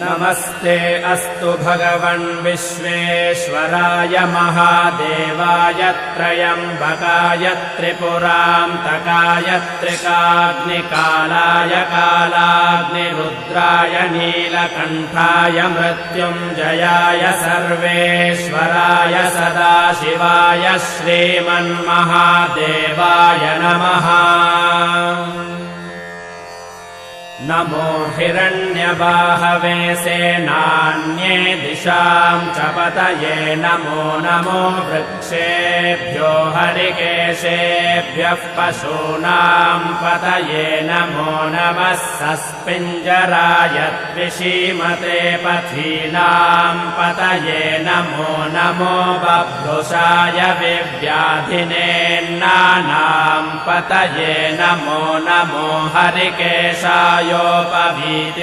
नमस्ते अस्तु भगवन् विश्वेश्वराय महादेवाय त्र्यम्बकाय त्रिपुरान्तकाय त्रिकाग्निकालाय कालाग्निरुद्राय नीलकण्ठाय मृत्युञ्जयाय सर्वेश्वराय सदाशिवाय श्रीमन्महादेवाय नमः। नमो हिरण्यबाहवे सेनान्ये दिशां च पतये नमो नमो वृक्षेभ्यो हरिकेशेभ्यः पशूनां पतये नमो नमः सस्पिञ्जराय द्विषीमते पथीनां पतये नमो नमो बभ्रुषाय विव्याधिनेन्नानां पतये नमो नमो हरिकेशाय योपवीति